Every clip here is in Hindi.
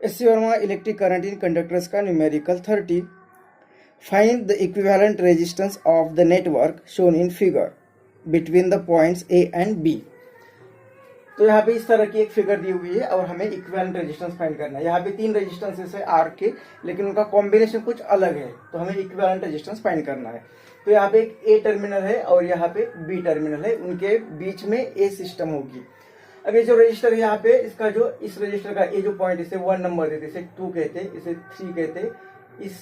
SC. Verma electric current in conductors का numerical 30. Find the equivalent resistance of the network shown in figure between the points A and B. तो यहाँ पे इस तरह की एक फिगर दी हुई है और हमें इक्विवेलेंट रेजिस्टेंस फाइंड करना है. यहाँ पे 3 रेजिस्टेंसेस है आर के, लेकिन उनका कॉम्बिनेशन कुछ अलग है, तो हमें इक्विवेलेंट रेजिस्टेंस फाइंड करना है. तो यहाँ पे एक ए टर्मिनल है और यहाँ पे बी टर्मिनल है, उनके बीच में ए सिस्टम होगी. अब ये जो रजिस्टर है यहाँ पे, इसका जो इस रजिस्टर का ये जो पॉइंट, इसे 1 नंबर देते, इसे 2 कहते, इसे 3 कहते, इस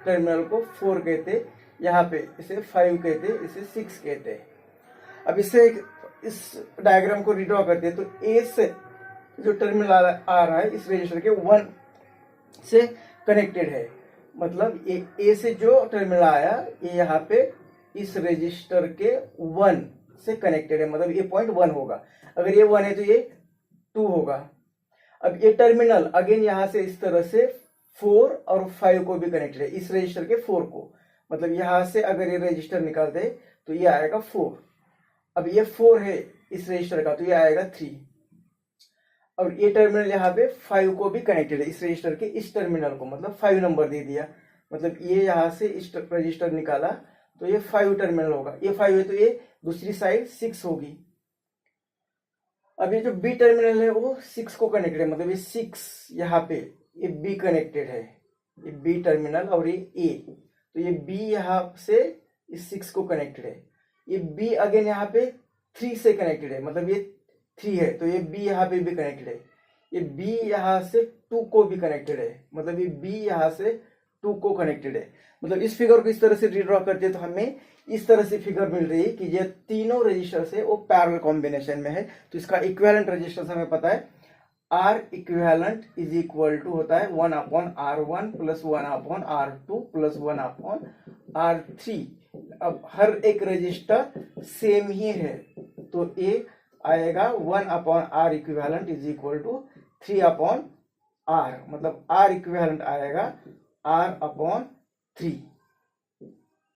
टर्मिनल को 4 कहते, यहाँ पे इसे 5 कहते, इसे 6 कहते. अब इससे इस डायग्राम को रिड्रॉ करते हैं, तो ए से जो टर्मिनल आ रहा है इस रजिस्टर के 1 से कनेक्टेड है. मतलब ए से जो टर्मिनल आया ये यहाँ पे इस रजिस्टर के 1 से कनेक्टेड है, मतलब ये पॉइंट 1 होगा. अगर ये 1 है तो ये 2 होगा. अब ये टर्मिनल अगेन यहाँ से इस तरह से 4 और 5 को भी कनेक्टेड है, इस रजिस्टर के 4 को. मतलब यहाँ से अगर ये रजिस्टर निकालते तो ये आएगा 4. अब ये 4 है इस रजिस्टर का, तो ये आएगा 3. और ये टर्मिनल यहाँ पे 5 को भी कनेक्टेड है, इस रजिस्टर के इस टर्मिनल को, मतलब 5 नंबर दे दिया. मतलब ये यहाँ से इस रजिस्टर निकाला तो ये 5 टर्मिनल होगा. ये 5 है तो ये दूसरी साइड 6 होगी. अब ये जो बी टर्मिनल है वो 6 को कनेक्टेड है, मतलब ये 6 यहाँ पे ये बी कनेक्टेड है, ये बी टर्मिनल और ये ए. तो ये बी यहाँ से इस 6 को कनेक्टेड है. ये बी अगेन यहाँ पे 3 से कनेक्टेड है, मतलब ये 3 है तो ये बी यहाँ पे भी कनेक्टेड है. ये बी यहाँ से 2 को भी कनेक्टेड है, मतलब ये बी यहाँ से 2 को कनेक्टेड है. मतलब इस फिगर को इस तरह से रिड्रॉ करते हैं तो हमें इस तरह से फिगर मिल रही है कि ये तीनों रजिस्टर्स है वो पैरेलल कॉम्बिनेशन में है. तो इसका इक्विवेलेंट रेजिस्टेंस हमें पता है, R equivalent is equal to होता है 1/R1 plus 1/R2 plus 1/R3. अब हर एक रजिस्टर सेम ही है तो ए आएगा 1/R equivalent is equal to 3/R. मतलब R इक्विवेलेंट आएगा R/3.